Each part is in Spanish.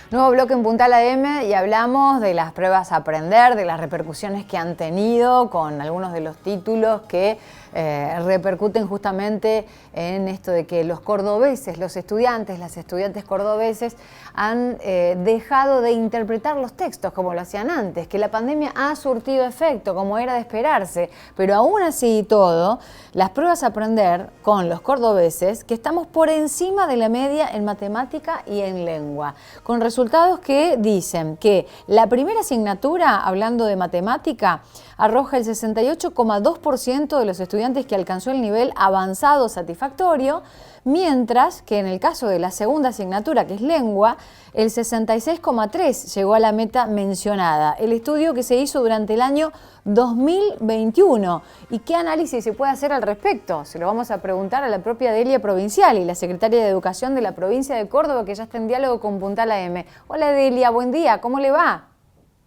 Nuevo bloque en Puntal AM y hablamos de las pruebas a aprender, de las repercusiones que han tenido con algunos de los títulos que repercuten justamente en esto de que los cordobeses, los estudiantes, las estudiantes cordobeses han dejado de interpretar los textos como lo hacían antes, que la pandemia ha surtido efecto como era de esperarse, pero aún así y todo, las pruebas a aprender con los cordobeses, que estamos por encima de la media en matemática y en lengua, con resultados que dicen que la primera asignatura, hablando de matemática, arroja el 68,2% de los estudiantes que alcanzó el nivel avanzado satisfactorio, mientras que en el caso de la segunda asignatura, que es lengua, el 66,3% llegó a la meta mencionada. El estudio que se hizo durante el año 2021. ¿Y qué análisis se puede hacer al respecto? Se lo vamos a preguntar a la propia Delia Provinciali, la secretaria de Educación de la provincia de Córdoba, que ya está en diálogo con Puntal AM. Hola Delia, buen día, ¿cómo le va?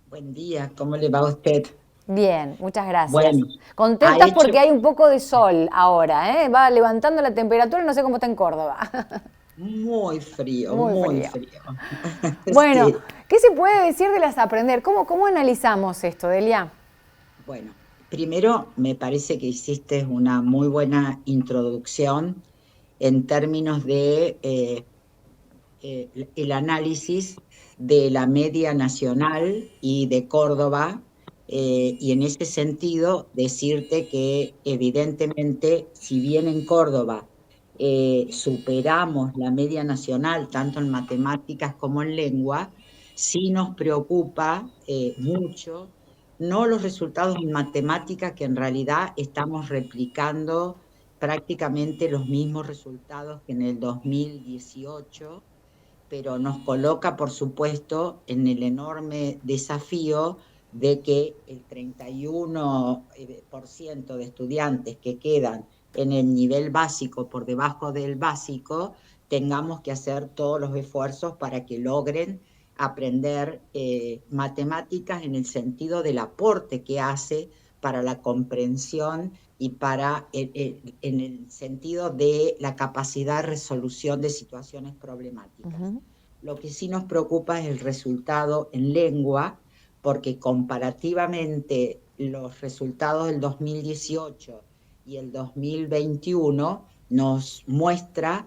Buen día, ¿cómo le va a usted? Bien, muchas gracias. Bueno, ha Contentas hecho porque hay un poco de sol ahora, ¿eh? Va levantando la temperatura, no sé cómo está en Córdoba. Muy muy frío. frío. Bueno, Sí, ¿qué se puede decir de las aprender? ¿Cómo analizamos esto, Delia? bueno, primero me parece que hiciste una muy buena introducción en términos de el análisis de la media nacional y de Córdoba, y en ese sentido decirte que evidentemente, si bien en Córdoba superamos la media nacional, tanto en matemáticas como en lengua, sí nos preocupa mucho, no los resultados en matemáticas, que en realidad estamos replicando prácticamente los mismos resultados que en el 2018, pero nos coloca, por supuesto, en el enorme desafío de que el 31% de estudiantes que quedan en el nivel básico, por debajo del básico, tengamos que hacer todos los esfuerzos para que logren aprender matemáticas en el sentido del aporte que hace para la comprensión y para en el sentido de la capacidad de resolución de situaciones problemáticas. Lo que sí nos preocupa es el resultado en lengua, porque comparativamente los resultados del 2018 y el 2021 nos muestra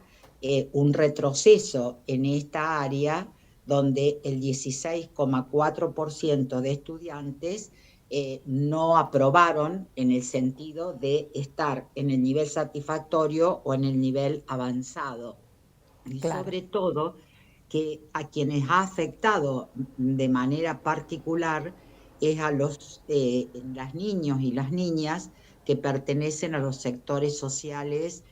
un retroceso en esta área, donde el 16,4% de estudiantes no aprobaron en el sentido de estar en el nivel satisfactorio o en el nivel avanzado. Y Claro. sobre todo que a quienes ha afectado de manera particular es a las niños y las niñas que pertenecen a los sectores sociales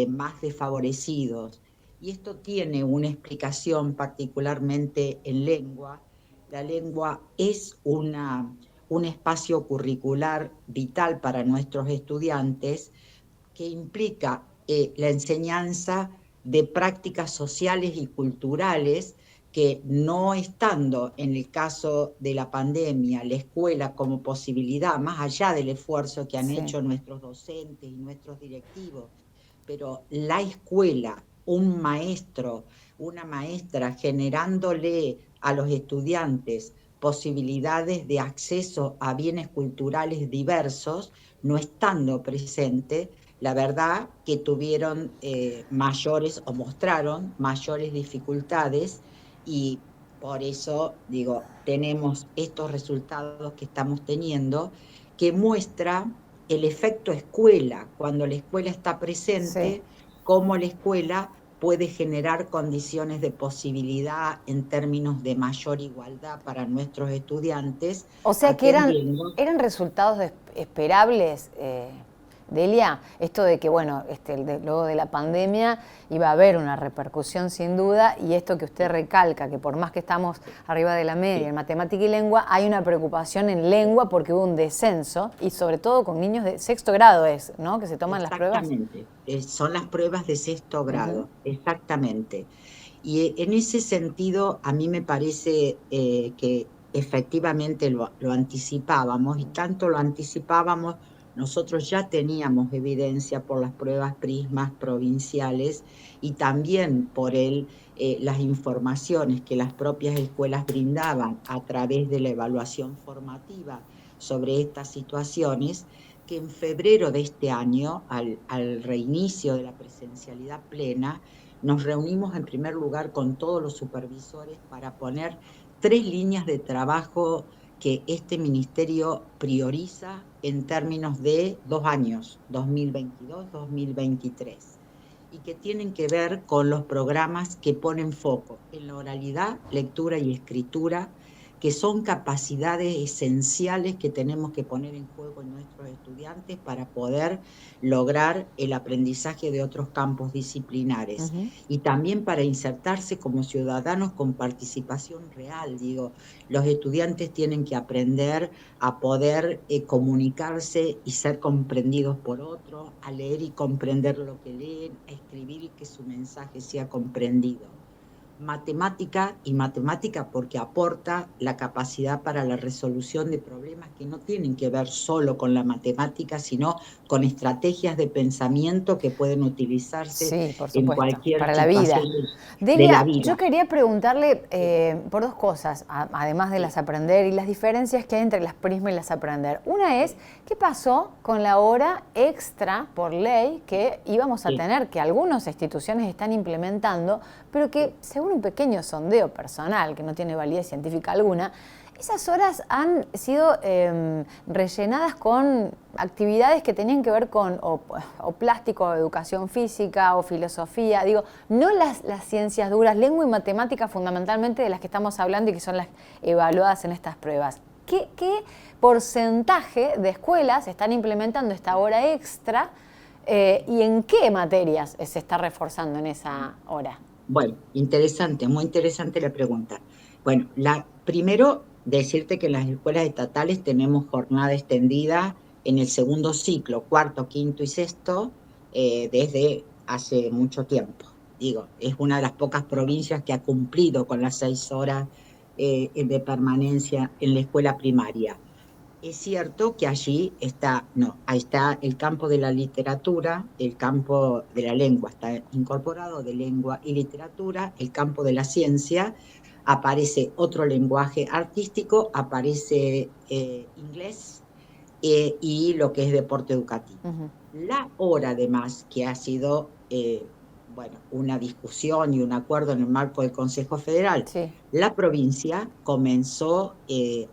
más desfavorecidos. Y esto tiene una explicación particularmente en lengua. La lengua es un espacio curricular vital para nuestros estudiantes, que implica la enseñanza de prácticas sociales y culturales que, no estando en el caso de la pandemia la escuela como posibilidad, más allá del esfuerzo que han Sí. hecho nuestros docentes y nuestros directivos, pero la escuela, un maestro, una maestra generándole a los estudiantes posibilidades de acceso a bienes culturales diversos, no estando presente, la verdad que tuvieron mayores, o mostraron mayores dificultades, y por eso digo, tenemos estos resultados que estamos teniendo, que muestra el efecto escuela, cuando la escuela está Sí. presente, cómo la escuela puede generar condiciones de posibilidad en términos de mayor igualdad para nuestros estudiantes, O sea que atendiendo. eran resultados esperables, Delia, esto de que, bueno, luego de la pandemia iba a haber una repercusión sin duda, y esto que usted Sí, recalca, que por más que estamos sí, arriba de la media sí. en matemática y lengua, hay una preocupación en lengua porque hubo un descenso, y sobre todo con niños de sexto grado ¿no? Que se toman las pruebas. Exactamente, son las pruebas de sexto grado, exactamente. Y en ese sentido, a mí me parece que efectivamente lo anticipábamos, y tanto lo anticipábamos nosotros ya teníamos evidencia por las pruebas PRISMA provinciales y también por las informaciones que las propias escuelas brindaban a través de la evaluación formativa sobre estas situaciones, que en febrero de este año, al reinicio de la presencialidad plena, nos reunimos en primer lugar con todos los supervisores para poner 3 líneas de trabajo que este ministerio prioriza en términos de 2 años, 2022-2023, y que tienen que ver con los programas que ponen foco en la oralidad, lectura y escritura, que son capacidades esenciales que tenemos que poner en juego en nuestros estudiantes para poder lograr el aprendizaje de otros campos disciplinares y también para insertarse como ciudadanos con participación real. Digo, los estudiantes tienen que aprender a poder comunicarse y ser comprendidos por otros, a leer y comprender lo que leen, a escribir y que su mensaje sea comprendido. Matemática porque aporta la capacidad para la resolución de problemas que no tienen que ver solo con la matemática, sino con estrategias de pensamiento que pueden utilizarse sí, por en supuesto, cualquier para la vida. situación de la Delia, vida. yo quería preguntarle por 2 cosas, además de las aprender y las diferencias que hay entre las PRISMA y las aprender. Una es, ¿qué pasó con la hora extra por ley que íbamos a tener, que algunas instituciones están implementando, pero que según un pequeño sondeo personal, que no tiene validez científica alguna, esas horas han sido rellenadas con actividades que tenían que ver con o plástico, o educación física, o filosofía, digo, no las ciencias duras, lengua y matemática fundamentalmente de las que estamos hablando y que son las evaluadas en estas pruebas. ¿Qué porcentaje de escuelas están implementando esta hora extra y en qué materias se está reforzando en esa hora? Bueno, interesante, muy interesante la pregunta. Bueno, primero decirte que en las escuelas estatales tenemos jornada extendida en el segundo ciclo, cuarto, quinto y sexto, desde hace mucho tiempo. Digo, es una de las pocas provincias que ha cumplido con las 6 horas de permanencia en la escuela primaria. Es cierto que allí ahí está el campo de la literatura, el campo de la lengua, está incorporado de lengua y literatura, el campo de la ciencia, aparece otro lenguaje artístico, aparece inglés y lo que es deporte educativo. La hora, además, que ha sido una discusión y un acuerdo en el marco del Consejo Federal, la provincia comenzó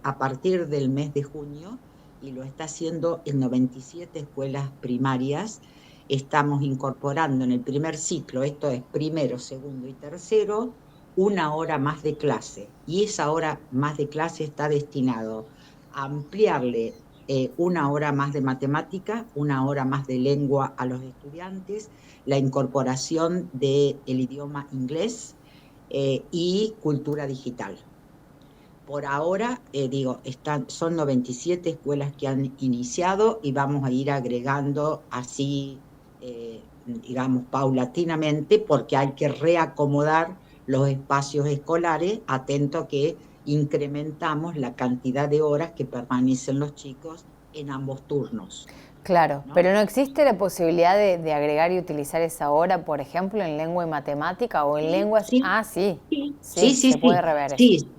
a partir del mes de junio y lo está haciendo en 97 escuelas primarias. Estamos incorporando en el primer ciclo, esto es primero, segundo y tercero, 1 hora más de clase, y esa hora más de clase está destinado a ampliarle 1 hora más de matemática, 1 hora más de lengua a los estudiantes, la incorporación del idioma inglés y cultura digital. Por ahora, son 97 escuelas que han iniciado y vamos a ir agregando así, paulatinamente, porque hay que reacomodar los espacios escolares, atento a que incrementamos la cantidad de horas que permanecen los chicos en ambos turnos. Claro, ¿no? Pero ¿no existe la posibilidad de agregar y utilizar esa hora, por ejemplo, en lengua y matemática o en lenguas? Sí. Ah, sí. Sí, se puede rever eso.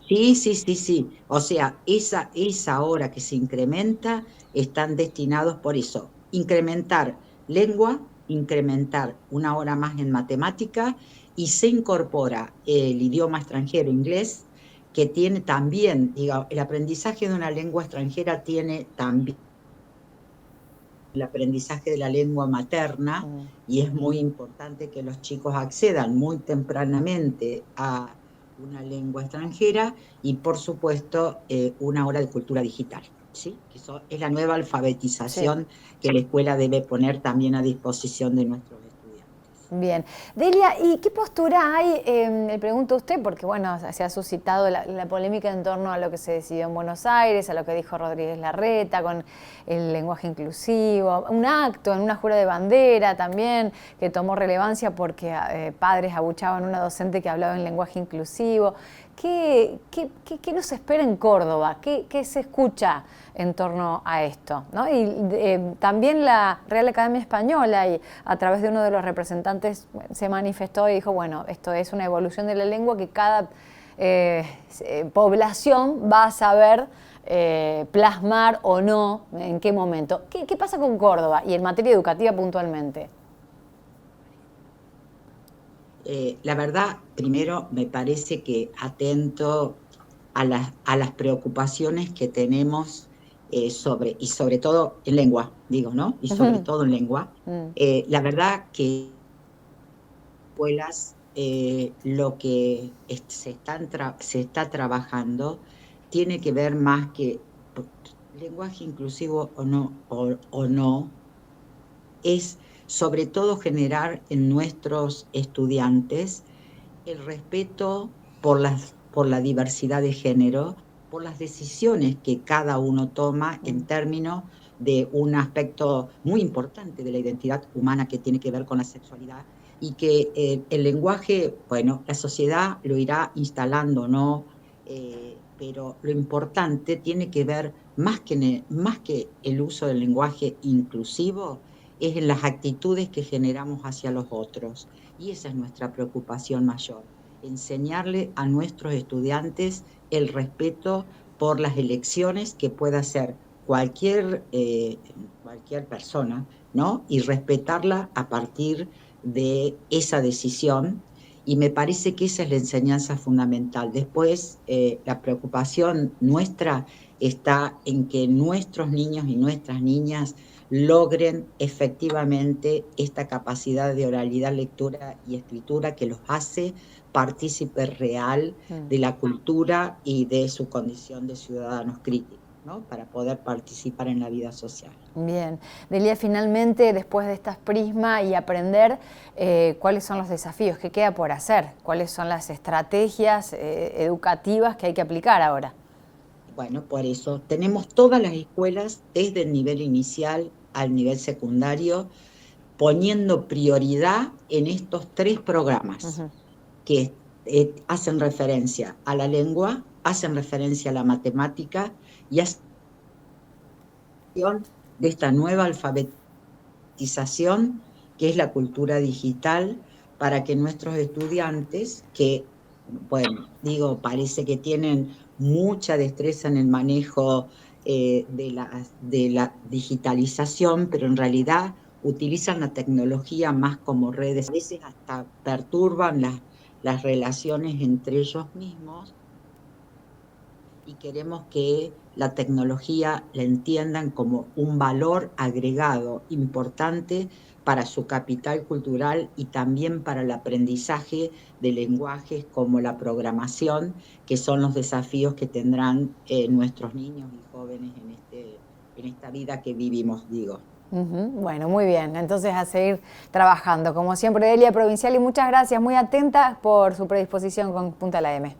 Sí. O sea, esa hora que se incrementa están destinados por eso. Incrementar lengua, incrementar 1 hora más en matemática y se incorpora el idioma extranjero, inglés, que tiene también, el aprendizaje de una lengua extranjera tiene también el aprendizaje de la lengua materna y es muy importante que los chicos accedan muy tempranamente a una lengua extranjera y por supuesto 1 hora de cultura digital, ¿sí? Que eso es la nueva alfabetización que la escuela debe poner también a disposición de nuestros estudiantes. Bien. Delia, ¿y qué postura hay, le pregunto a usted, porque bueno, se ha suscitado la polémica en torno a lo que se decidió en Buenos Aires, a lo que dijo Rodríguez Larreta con el lenguaje inclusivo, un acto en una jura de bandera también que tomó relevancia porque padres abuchaban a una docente que hablaba en lenguaje inclusivo. ¿Qué nos espera en Córdoba? ¿Qué se escucha en torno a esto, ¿no? Y también la Real Academia Española, y a través de uno de los representantes, se manifestó y dijo, bueno, esto es una evolución de la lengua que cada población va a saber plasmar o no, en qué momento. ¿Qué pasa con Córdoba y en materia educativa puntualmente? La verdad, primero me parece que atento a las preocupaciones que tenemos y sobre todo en lengua, digo, ¿no? Y sobre todo en lengua. La verdad que escuelas, lo que se está trabajando tiene que ver más que lenguaje inclusivo o no, es sobre todo generar en nuestros estudiantes el respeto por la diversidad de género, por las decisiones que cada uno toma en términos de un aspecto muy importante de la identidad humana que tiene que ver con la sexualidad, y que el lenguaje, bueno, la sociedad lo irá instalando, ¿no? Pero lo importante tiene que ver, más que el uso del lenguaje inclusivo, es en las actitudes que generamos hacia los otros. Y esa es nuestra preocupación mayor, enseñarle a nuestros estudiantes el respeto por las elecciones que pueda hacer cualquier persona, ¿no? Y respetarla a partir de esa decisión. Y me parece que esa es la enseñanza fundamental. Después, la preocupación nuestra está en que nuestros niños y nuestras niñas logren efectivamente esta capacidad de oralidad, lectura y escritura que los hace partícipe real de la cultura y de su condición de ciudadanos críticos, ¿no? Para poder participar en la vida social. Bien. Delia, finalmente, después de estas Prisma y aprender, ¿cuáles son los desafíos? ¿Qué queda por hacer? ¿Cuáles son las estrategias educativas que hay que aplicar ahora? Bueno, por eso tenemos todas las escuelas, desde el nivel inicial al nivel secundario, poniendo prioridad en estos 3 programas que hacen referencia a la lengua, hacen referencia a la matemática y hacen de esta nueva alfabetización que es la cultura digital, para que nuestros estudiantes, que, bueno, digo, parece que tienen mucha destreza en el manejo de la digitalización, pero en realidad utilizan la tecnología más como redes, a veces hasta perturban las relaciones entre ellos mismos, y queremos que la tecnología la entiendan como un valor agregado importante para su capital cultural y también para el aprendizaje de lenguajes como la programación, que son los desafíos que tendrán nuestros niños y jóvenes en esta vida que vivimos, digo. Bueno, muy bien. Entonces, a seguir trabajando. Como siempre, Delia Provinciali, muchas gracias. Muy atenta por su predisposición con Punta la M.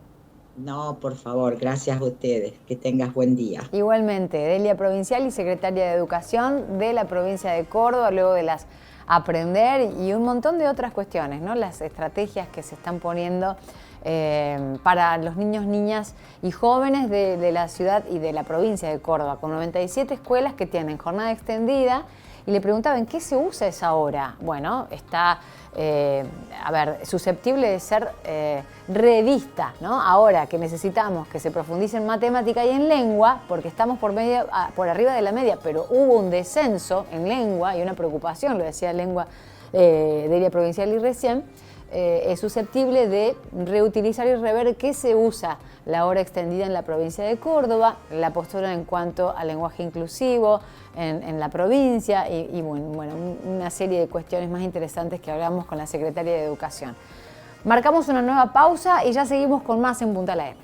No, por favor, gracias a ustedes. Que tengas buen día. Igualmente, Delia Provinciali, secretaria de Educación de la provincia de Córdoba, luego de las aprender y un montón de otras cuestiones, ¿no? Las estrategias que se están poniendo para los niños, niñas y jóvenes de la ciudad y de la provincia de Córdoba, con 97 escuelas que tienen jornada extendida. Y le preguntaba, ¿en qué se usa esa hora? Bueno, está, susceptible de ser revista, ¿no? Ahora que necesitamos que se profundice en matemática y en lengua, porque estamos por arriba de la media, pero hubo un descenso en lengua y una preocupación, lo decía Lengua Delia Provinciali recién, es susceptible de reutilizar y rever qué se usa la hora extendida en la provincia de Córdoba, la postura en cuanto al lenguaje inclusivo en la provincia y bueno, una serie de cuestiones más interesantes que hablamos con la secretaria de Educación. Marcamos una nueva pausa y ya seguimos con más en Punta la M.